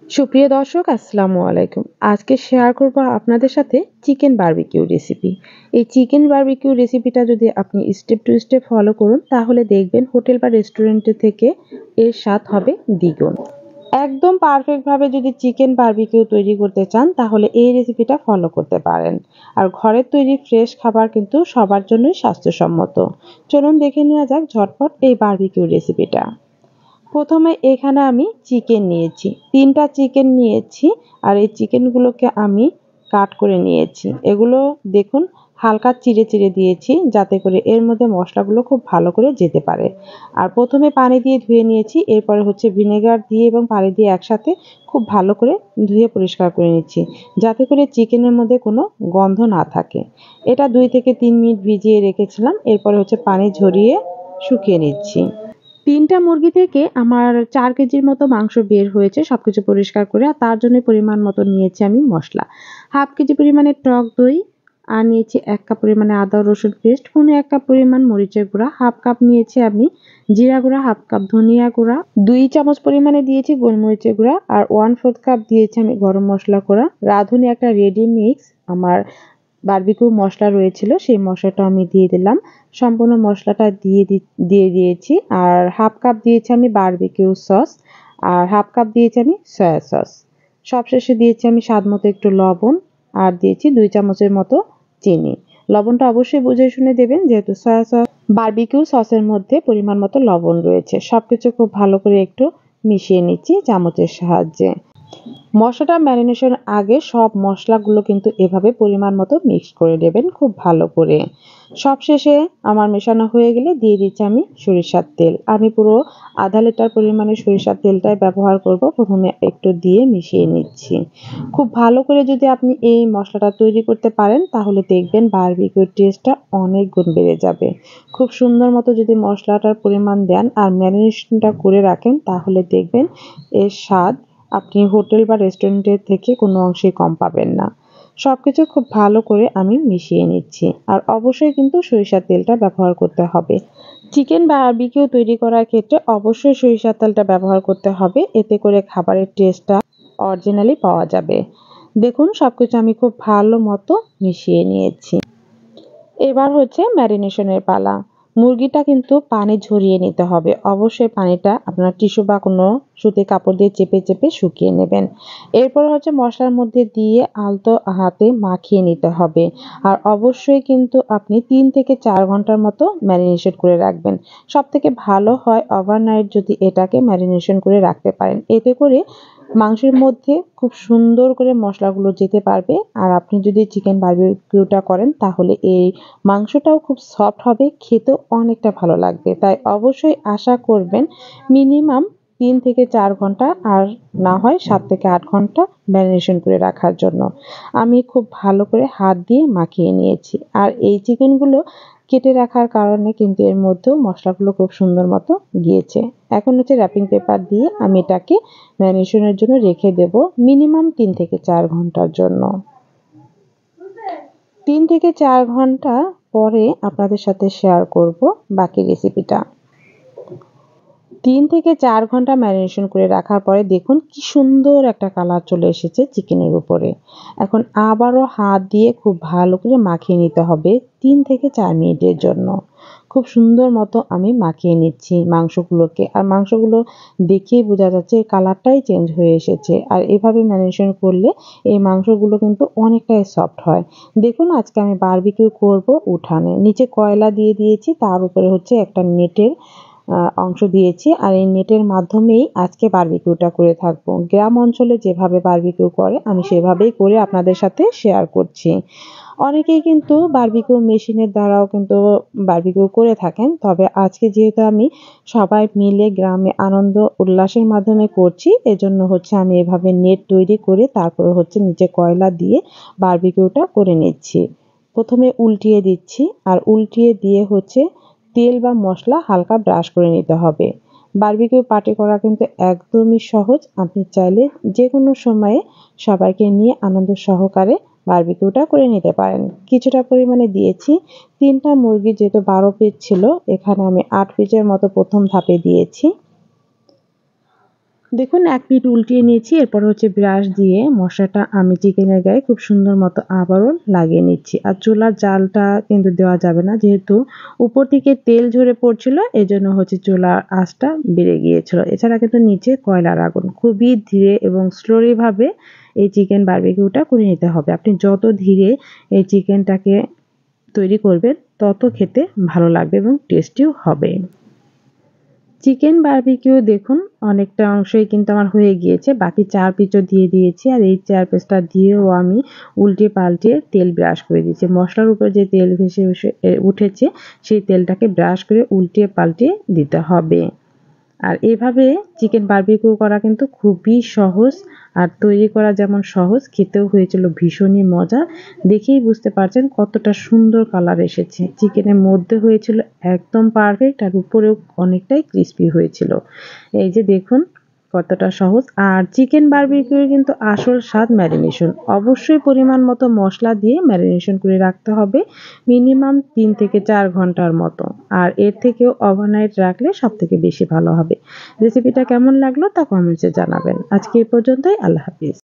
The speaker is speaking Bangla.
সুপ্রিয় দর্শক আসসালামু আলাইকুম। আজকে শেয়ার করব আপনাদের সাথে চিকেন বারবিকিউ রেসিপি। এই চিকেন বারবিকিউ রেসিপিটা যদি আপনি স্টেপ টু স্টেপ ফলো করুন তাহলে দেখবেন হোটেল বা রেস্টুরেন্টের থেকে এর স্বাদ হবে দ্বিগুণ। একদম পারফেক্ট ভাবে যদি চিকেন বারবিকিউ তৈরি করতে চান তাহলে এই রেসিপিটা ফলো করতে পারেন। আর ঘরের তৈরি ফ্রেশ খাবার কিন্তু সবার জন্যই স্বাস্থ্যসম্মত। চলুন দেখে নেওয়া যাক ঝটপট এই বারবিকিউ রেসিপিটা। প্রথমে এখানে আমি চিকেন নিয়েছি, ৩টা চিকেন নিয়েছি। আর এই চিকেনগুলোকে আমি কাট করে নিয়েছি। এগুলো দেখুন হালকা চিড়ে চিড়ে দিয়েছি যাতে করে এর মধ্যে মশলাগুলো খুব ভালো করে যেতে পারে। আর প্রথমে পানি দিয়ে ধুয়ে নিয়েছি, এরপরে হচ্ছে ভিনেগার দিয়ে এবং পানি দিয়ে একসাথে খুব ভালো করে ধুয়ে পরিষ্কার করে নিচ্ছি যাতে করে চিকেনের মধ্যে কোনো গন্ধ না থাকে। এটা ২ থেকে ৩ মিনিট ভিজিয়ে রেখেছিলাম, এরপরে হচ্ছে পানি ঝরিয়ে শুকিয়ে নিচ্ছি। ৩টা মুরগি থেকে আমার ৪ কেজির মতো মাংস বের হয়েছে সবকিছু পরিষ্কার করে। আর তার জন্য পরিমাণ মতো নিয়েছি আমি মসলা। ১/২ কেজি পরিমাণে টক দই, আর নিয়েছি ১ কাপ পরিমাণে আদা রসুন পেস্ট, পৌনে ১ কাপ পরিমাণ মরিচের গুঁড়া, ১/২ কাপ নিয়েছি আমি জিরা গুঁড়া, ১/২ কাপ ধনিয়া গুঁড়া, ২ চামচ পরিমাণে দিয়েছি গোলমরিচের গুঁড়া, আর 1/৪ কাপ দিয়েছি আমি গরম মসলা গুঁড়া। রাঁধুনি একটা রেডি মিক্স আমার বারবিকিউ মসলা রয়েছিল, সেই মশলাটা আমি দিয়ে দিলাম। সম্পূর্ণ মশলাটা দিয়ে দিয়েছি। আর ১/২ কাপ দিয়েছি আমি বারবিকিউ সস, আর ১/২ কাপ দিয়েছি আমি সয়া সস। সবশেষে দিয়েছি আমি স্বাদ মতো একটু লবণ, আর দিয়েছি ২ চামচের মতো চিনি। লবণটা অবশ্যই বুঝে শুনে দেবেন যেহেতু সয়া সস বারবিকিউ সসের মধ্যে পরিমাণ মতো লবণ রয়েছে। সবকিছু খুব ভালো করে একটু মিশিয়ে নিচ্ছি চামচের সাহায্যে। মশলাটা ম্যারিনেশন আগে সব মশলাগুলো কিন্তু এভাবে পরিমাণ মতো মিক্স করে নেবেন খুব ভালো করে। সবশেষে আমার মেশানো হয়ে গেলে দিয়ে দিচ্ছি আমি সরিষার তেল। আমি পুরো ১/২ লিটার পরিমাণে সরিষার তেলটাই ব্যবহার করব। প্রথমে একটু দিয়ে মিশিয়ে নিচ্ছি। খুব ভালো করে যদি আপনি এই মশলাটা তৈরি করতে পারেন তাহলে দেখবেন বারবিকিউর টেস্টটা অনেক গুণ বেড়ে যাবে। খুব সুন্দর মতো যদি মশলাটার পরিমাণ দেন আর ম্যারিনেশনটা করে রাখেন তাহলে দেখবেন এর স্বাদ আপনি হোটেল বা রেস্টুরেন্টের থেকে কোনো অংশেই কম পাবেন না। সবকিছু খুব ভালো করে আমি মিশিয়ে নিচ্ছি। আর অবশ্যই কিন্তু সরিষার তেলটা ব্যবহার করতে হবে। চিকেন বারবিকিউ তৈরি করার ক্ষেত্রে অবশ্যই সরিষার তেলটা ব্যবহার করতে হবে, এতে করে খাবারের টেস্টটা অরিজিনালি পাওয়া যাবে। দেখুন সবকিছু আমি খুব ভালো মতো মিশিয়ে নিয়েছি। এবার হচ্ছে ম্যারিনেশনের পালা। মুরগিটা কিন্তু পানি ঝরিয়ে নিতে হবে। অবশ্যই পানিটা আপনার টিস্যু বা কোনো সুতির কাপড় দিয়ে চেপে চেপে শুকিয়ে নেবেন। এরপর হচ্ছে মশলার মধ্যে দিয়ে আলতো হাতে মাখিয়ে নিতে হবে। আর অবশ্যই কিন্তু আপনি ৩ থেকে ৪ ঘন্টার মতো ম্যারিনেশন করে রাখবেন। সবথেকে ভালো হয় ওভারনাইট যদি এটাকে ম্যারিনেশন করে রাখতে পারেন। এতে করে মাংসের মধ্যে খুব সুন্দর করে মশলাগুলো যেতে পারবে। আর আপনি যদি চিকেন বারবিকিউটা করেন তাহলে এই মাংসটাও খুব সফট হবে, খেতেও অনেকটা ভালো লাগবে। তাই অবশ্যই আশা করবেন মিনিমাম ৩ থেকে ৪ ঘন্টা, আর না হয় ৭ থেকে ৮ ঘন্টা ম্যারিনেশন করে রাখার জন্য। আমি খুব ভালো করে হাত দিয়ে মাখিয়ে নিয়েছি। আর এই চিকেনগুলো কেটে রাখার কারণে কিন্তু এর মধ্যেও মশলাগুলো খুব সুন্দর মতো গিয়েছে। এখন হচ্ছে র্যাপিং পেপার দিয়ে আমি এটাকে ম্যারিনেশনের জন্য রেখে দেব মিনিমাম ৩ থেকে ৪ ঘন্টার জন্য। ৩ থেকে ৪ ঘন্টা পরে আপনাদের সাথে শেয়ার করব বাকি রেসিপিটা। ৩ থেকে ৪ ঘন্টা ম্যারিনেশন করে রাখার পরে দেখুন কি সুন্দর একটা কালার চলে এসেছে চিকেনের উপরে। এখন আবারও হাত দিয়ে খুব ভালো করে মাখিয়ে নিতে হবে ৩ থেকে ৪ মিনিটের জন্য। খুব সুন্দর মতো আমি মাখিয়ে নিচ্ছি মাংসগুলোকে। আর মাংসগুলো দেখেই বোঝা যাচ্ছে কালারটাই চেঞ্জ হয়ে এসেছে। আর এভাবে ম্যারিনেশন করলে এই মাংসগুলো কিন্তু অনেকটাই সফট হয়। দেখুন আজকে আমি বারবিকিউ করব উঠানে। নিচে কয়লা দিয়ে দিয়েছি, তার উপরে হচ্ছে একটা নেটের অংশ দিয়েছি। আর এই নেটের মাধ্যমেই আজকে বারবিকিউটা করে থাকবো। গ্রাম অঞ্চলে যেভাবে বারবিকিউ করে আমি সেভাবেই করে আপনাদের সাথে শেয়ার করছি। অনেকেই কিন্তু বারবিকিউ মেশিনের দ্বারাও কিন্তু বারবিকিউ করে থাকেন। তবে আজকে যেহেতু আমি সবাই মিলে গ্রামে আনন্দ উল্লাসের মাধ্যমে করছি, এজন্য হচ্ছে আমি এভাবে নেট তৈরি করে তারপরে হচ্ছে নিচে কয়লা দিয়ে বারবিকিউটা করে নিচ্ছি। প্রথমে উল্টিয়ে দিচ্ছি, আর উল্টিয়ে দিয়ে হচ্ছে তেল বা মশলা হালকা ব্রাশ করে নিতে হবে। বারবিকিউ পার্টি করা কিন্তু একদমই সহজ। আপনি চাইলে যেকোনো সময়ে সবাইকে নিয়ে আনন্দ সহকারে বারবিকিউটা করে নিতে পারেন। কিছুটা পরিমাণে দিয়েছি। ৩টা মুরগি যেহেতু ১২ পিস ছিল, এখানে আমি ৮ পিসের মতো প্রথম ধাপে দিয়েছি। দেখুন এক পিঠ উল্টিয়ে নিয়েছি, এরপর হচ্ছে ব্রাশ দিয়ে মশলাটা আমি চিকেনের গায়ে খুব সুন্দর মতো আবারও লাগিয়ে নিচ্ছি। আর চুলার জালটা কিন্তু দেওয়া যাবে না, যেহেতু উপর থেকে তেল ঝরে পড়ছিল এজন্য হচ্ছে চুলার আঁচটা বেড়ে গিয়েছিল। এছাড়া কিন্তু নিচে কয়লার আগুন, খুবই ধীরে এবং স্লোলি ভাবে এই চিকেন বারবিকিউটা করে নিতে হবে। আপনি যত ধীরে এই চিকেনটাকে তৈরি করবেন তত খেতে ভালো লাগবে এবং টেস্টিও হবে। চিকেন বারবিকিউ দেখুন অনেকটা অংশই কিন্তু আমার হয়ে গিয়েছে। বাকি ৪ পিসও দিয়ে দিয়েছি। আর এই ৪ পিসটা দিয়েও আমি উল্টিয়ে পাল্টিয়ে তেল ব্রাশ করে দিয়েছি। মসলার উপর যে তেল ভেসে উঠেছে সেই তেলটাকে ব্রাশ করে উল্টিয়ে পাল্টিয়ে দিতে হবে। আর এভাবে চিকেন বারবিকিউ করা কিন্তু খুবই সহজ। আর তৈরি করা যেমন সহজ, খেতেও হয়েছিল ভীষণই মজা। দেখেই বুঝতে পারছেন কতটা সুন্দর কালার এসেছে। চিকেনের মধ্যে হয়েছিল একদম পারফেক্ট, আর উপরেও অনেকটাই ক্রিস্পি হয়েছিল। এই যে দেখুন কতটা সহজ। আর চিকেন বারবিকিউর কিন্তু আসল স্বাদ ম্যারিনেশন। অবশ্যই পরিমাণ মতো মসলা দিয়ে ম্যারিনেশন করে রাখতে হবে মিনিমাম ৩ থেকে ৪ ঘন্টার মতো। আর এর থেকেও ওভারনাইট রাখলে সবথেকে বেশি ভালো হবে। রেসিপিটা কেমন লাগলো তা কমেন্টসে জানাবেন। আজকে এই পর্যন্তই। আল্লাহ হাফিজ।